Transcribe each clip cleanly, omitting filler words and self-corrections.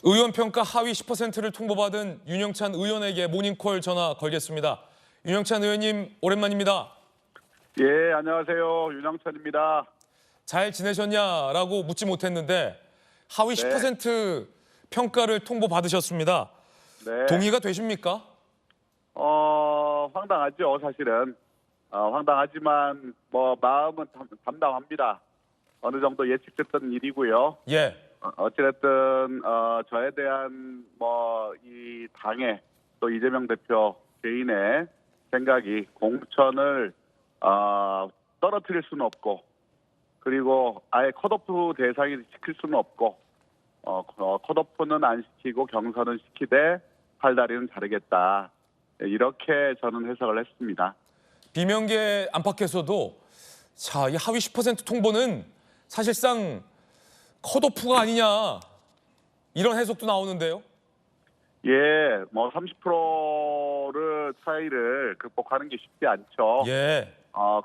의원 평가 하위 10%를 통보받은 윤영찬 의원에게 모닝콜 전화 걸겠습니다. 윤영찬 의원님 오랜만입니다. 예, 안녕하세요. 윤영찬입니다. 잘 지내셨냐라고 묻지 못했는데 하위 10% 평가를 통보받으셨습니다. 네. 동의가 되십니까? 황당하죠, 사실은. 황당하지만 뭐 마음은 담담합니다. 어느 정도 예측됐던 일이고요. 예. 어찌됐든 저에 대한 뭐 이 당의 또 이재명 대표 개인의 생각이 공천을 떨어뜨릴 수는 없고, 그리고 아예 컷오프 대상이 시킬 수는 없고, 컷오프는 안 시키고 경선은 시키되 팔다리는 자르겠다, 이렇게 저는 해석을 했습니다. 비명계 안팎에서도 자, 이 하위 10% 통보는 사실상 컷오프가 아니냐 이런 해석도 나오는데요. 예, 뭐 30%를 차이를 극복하는 게 쉽지 않죠. 예.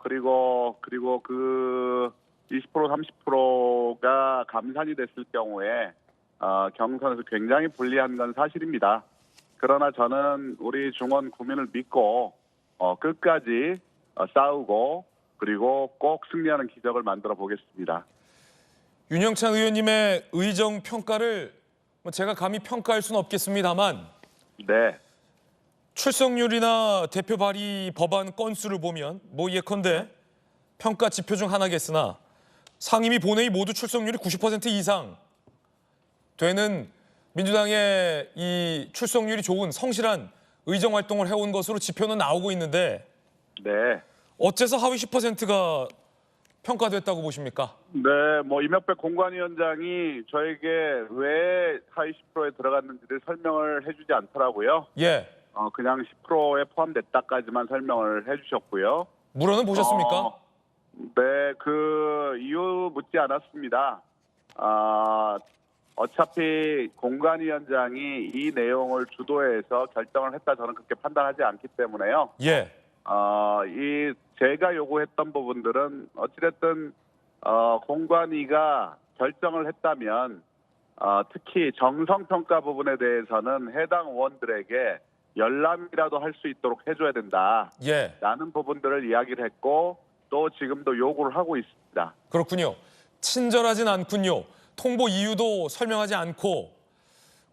그리고 그 20% 30%가 감산이 됐을 경우에 경선에서 굉장히 불리한 건 사실입니다. 그러나 저는 우리 중원 국민을 믿고 끝까지 싸우고 그리고 꼭 승리하는 기적을 만들어 보겠습니다. 윤영찬 의원님의 의정 평가를 제가 감히 평가할 수는 없겠습니다만 네, 출석률이나 대표 발의 법안 건수를 보면 뭐 예컨대 평가 지표 중 하나겠으나 상임위 본회의 모두 출석률이 90% 이상 되는 민주당의 이 출석률이 좋은 성실한 의정 활동을 해온 것으로 지표는 나오고 있는데 네. 어째서 하위 10%가 평가됐다고 보십니까? 네, 뭐 이명박 공관위원장이 저에게 왜 하위 10%에 들어갔는지를 설명을 해주지 않더라고요. 예. 그냥 10%에 포함됐다까지만 설명을 해주셨고요. 물어는 보셨습니까? 네, 그 이유 묻지 않았습니다. 어차피 공관위원장이 이 내용을 주도해서 결정을 했다, 저는 그렇게 판단하지 않기 때문에요. 예. 이 제가 요구했던 부분들은 어찌됐든 공관위가 결정을 했다면 특히 정성평가 부분에 대해서는 해당 의원들에게 열람이라도 할 수 있도록 해줘야 된다. 예. 라는 부분들을 이야기를 했고 또 지금도 요구를 하고 있습니다. 그렇군요. 친절하진 않군요. 통보 이유도 설명하지 않고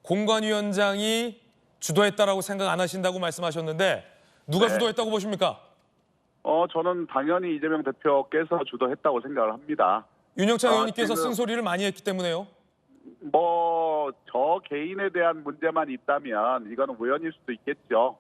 공관위원장이 주도했다라고 생각 안 하신다고 말씀하셨는데 누가 네. 주도했다고 보십니까? 저는 당연히 이재명 대표께서 주도했다고 생각을 합니다. 윤영찬 의원님께서 지금 쓴소리를 많이 했기 때문에요. 뭐 저 개인에 대한 문제만 있다면 이거는 우연일 수도 있겠죠.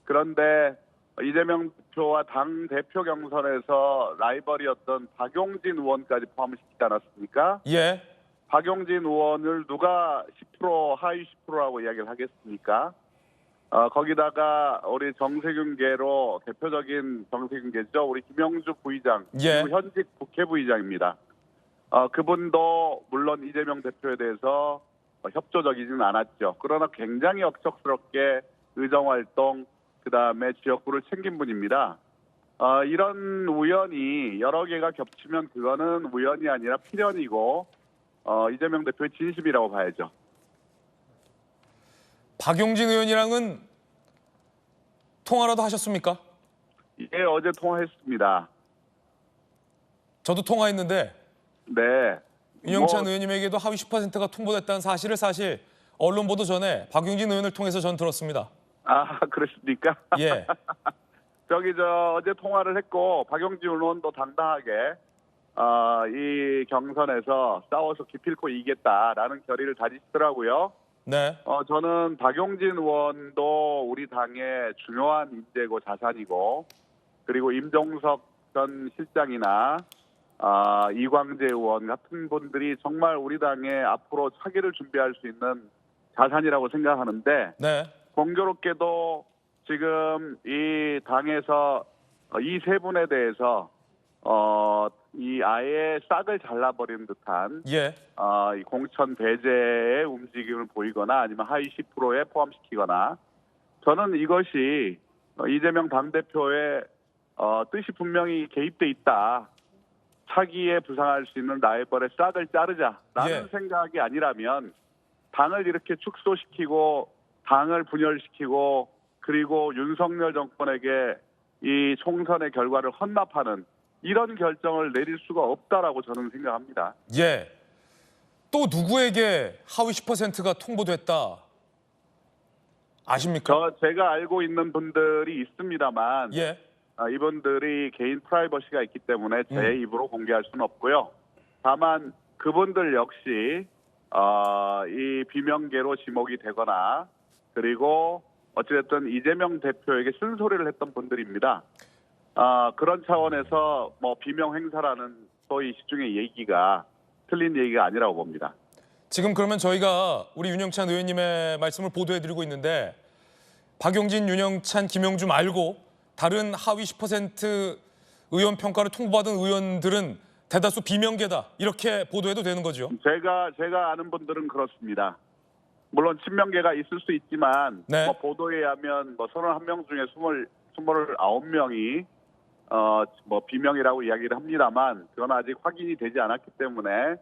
그런데 이재명 대표와 당 대표 경선에서 라이벌이었던 박용진 의원까지 포함을 시키지 않았습니까? 예. 박용진 의원을 누가 10% 하위 10%라고 이야기를 하겠습니까? 거기다가 우리 정세균계로 대표적인 정세균계죠. 우리 김영주 부의장, 예. 그리고 현직 국회부의장입니다. 그분도 물론 이재명 대표에 대해서 협조적이지는 않았죠. 그러나 굉장히 억척스럽게 의정활동, 그다음에 지역구를 챙긴 분입니다. 이런 우연이 여러 개가 겹치면 그거는 우연이 아니라 필연이고 이재명 대표의 진심이라고 봐야죠. 박용진 의원이랑은 통화라도 하셨습니까? 예, 어제 통화했습니다. 저도 통화했는데 네. 윤영찬 의원님에게도 하위 10%가 통보됐다는 사실을 사실 언론 보도 전에 박용진 의원을 통해서 전 들었습니다. 그렇습니까? 예. 어제 통화를 했고 박용진 의원도 당당하게 이 경선에서 싸워서 기필코 이기겠다라는 결의를 다지시더라고요. 네. 저는 박용진 의원도 우리 당의 중요한 인재고 자산이고, 그리고 임종석 전 실장이나 이광재 의원 같은 분들이 정말 우리 당에 앞으로 차기를 준비할 수 있는 자산이라고 생각하는데, 네. 공교롭게도 지금 이 당에서 이 세 분에 대해서 이 아예 싹을 잘라버리는 듯한 예. 이 공천 배제의 움직임을 보이거나 아니면 하위 10%에 포함시키거나, 저는 이것이 이재명 당대표의 뜻이 분명히 개입돼 있다. 차기에 부상할 수 있는 라이벌의 싹을 자르자라는 예. 생각이 아니라면 당을 이렇게 축소시키고 당을 분열시키고 그리고 윤석열 정권에게 이 총선의 결과를 헌납하는 이런 결정을 내릴 수가 없다라고 저는 생각합니다. 예. 또 누구에게 하위 10%가 통보됐다 아십니까? 제가 알고 있는 분들이 있습니다만 예. 이분들이 개인 프라이버시가 있기 때문에 제 입으로 공개할 수는 없고요. 다만 그분들 역시 이 비명계로 지목이 되거나 그리고 어찌됐든 이재명 대표에게 쓴소리를 했던 분들입니다. 그런 차원에서 뭐 비명 행사라는 소위 시중의 얘기가 틀린 얘기가 아니라고 봅니다. 지금 그러면 저희가 우리 윤영찬 의원님의 말씀을 보도해드리고 있는데 박용진, 윤영찬, 김영주 말고 다른 하위 10% 의원 평가를 통보받은 의원들은 대다수 비명계다 이렇게 보도해도 되는 거죠? 제가 아는 분들은 그렇습니다. 물론 친명계가 있을 수 있지만 네. 뭐 보도에 의하면 뭐 31명 중에 29명이 뭐 비명이라고 이야기를 합니다만 그건 아직 확인이 되지 않았기 때문에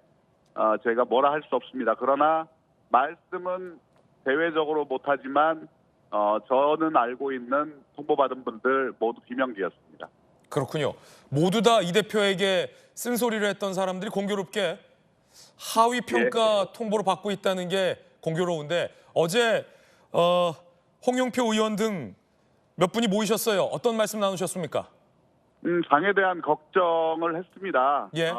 제가 뭐라 할 수 없습니다. 그러나 말씀은 대외적으로 못하지만 저는 알고 있는 통보받은 분들 모두 비명계였습니다. 그렇군요. 모두 다 이 대표에게 쓴소리를 했던 사람들이 공교롭게 하위 평가 통보를 받고 있다는 게 공교로운데 어제 홍영표 의원 등 몇 분이 모이셨어요. 어떤 말씀 나누셨습니까? 당에 대한 걱정을 했습니다. 예.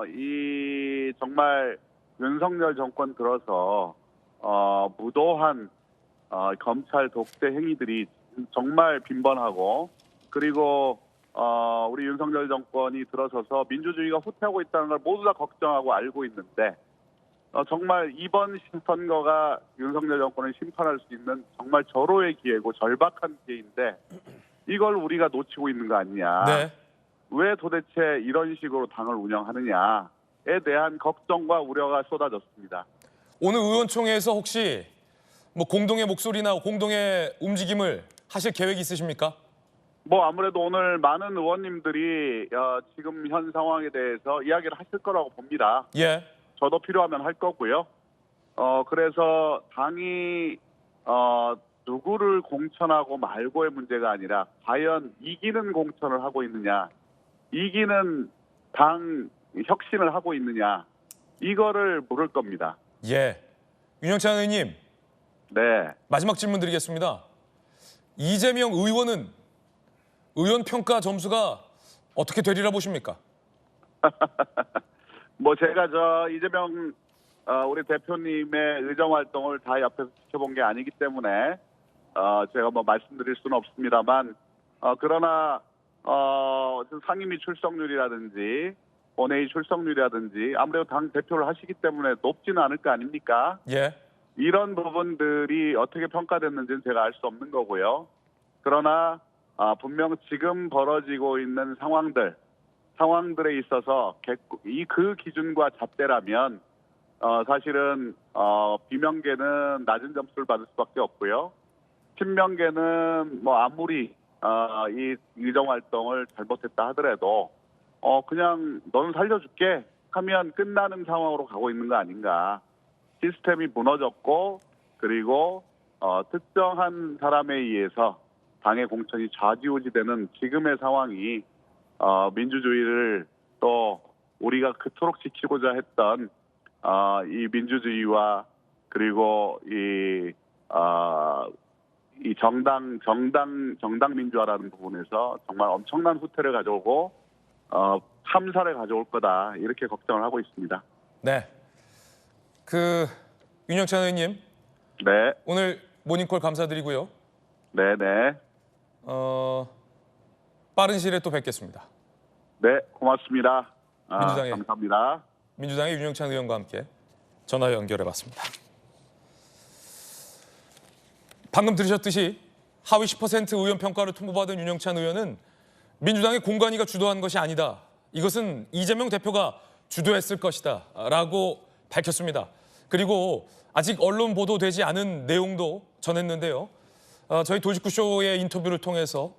이 정말 윤석열 정권 들어서 무도한 검찰 독재 행위들이 정말 빈번하고 그리고 우리 윤석열 정권이 들어서서 민주주의가 후퇴하고 있다는 걸 모두 다 걱정하고 알고 있는데 정말 이번 선거가 윤석열 정권을 심판할 수 있는 정말 절호의 기회고 절박한 기회인데 이걸 우리가 놓치고 있는 거 아니냐. 네. 왜 도대체 이런 식으로 당을 운영하느냐에 대한 걱정과 우려가 쏟아졌습니다. 오늘 의원총회에서 혹시 뭐 공동의 목소리나 공동의 움직임을 하실 계획 있으십니까? 뭐 아무래도 오늘 많은 의원님들이 지금 현 상황에 대해서 이야기를 하실 거라고 봅니다. 예. 저도 필요하면 할 거고요. 그래서 당이 누구를 공천하고 말고의 문제가 아니라 과연 이기는 공천을 하고 있느냐, 이기는 당 혁신을 하고 있느냐, 이거를 물을 겁니다. 예. 윤영찬 의원님, 네. 마지막 질문 드리겠습니다. 이재명 의원은 의원 평가 점수가 어떻게 되리라 보십니까? 뭐 제가 이재명 우리 대표님의 의정 활동을 다 옆에서 지켜본 게 아니기 때문에 제가 뭐 말씀드릴 수는 없습니다만 그러나 상임위 출석률이라든지 본회의 출석률이라든지 아무래도 당 대표를 하시기 때문에 높지는 않을 거 아닙니까? 예. 이런 부분들이 어떻게 평가됐는지는 제가 알 수 없는 거고요. 그러나 분명 지금 벌어지고 있는 상황들에 있어서 그 기준과 잣대라면 사실은 비명계는 낮은 점수를 받을 수밖에 없고요. 친명계는 뭐 아무리 이 의정 활동을 잘못했다 하더라도 그냥 너는 살려줄게 하면 끝나는 상황으로 가고 있는 거 아닌가. 시스템이 무너졌고 그리고 특정한 사람에 의해서 당의 공천이 좌지우지되는 지금의 상황이 민주주의를 또 우리가 그토록 지키고자 했던 이 민주주의와 그리고 이 정당 민주화라는 부분에서 정말 엄청난 후퇴를 가져오고 참사를 가져올 거다 이렇게 걱정을 하고 있습니다. 네. 윤영찬 의원님, 네, 오늘 모닝콜 감사드리고요. 네. 빠른 시일에 또 뵙겠습니다. 네, 고맙습니다. 민주당의 감사합니다. 민주당의 윤영찬 의원과 함께 전화 연결해봤습니다. 방금 들으셨듯이 하위 10% 의원 평가를 통보받은 윤영찬 의원은 민주당의 공관위가 주도한 것이 아니다. 이것은 이재명 대표가 주도했을 것이다 라고 밝혔습니다. 그리고 아직 언론 보도되지 않은 내용도 전했는데요. 저희 도식구쇼의 인터뷰를 통해서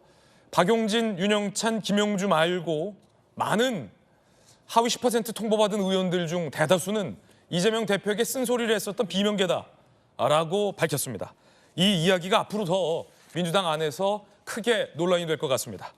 박용진, 윤영찬, 김영주 말고 많은 하위 10% 통보받은 의원들 중 대다수는 이재명 대표에게 쓴소리를 했었던 비명계다라고 밝혔습니다. 이 이야기가 앞으로 더 민주당 안에서 크게 논란이 될 것 같습니다.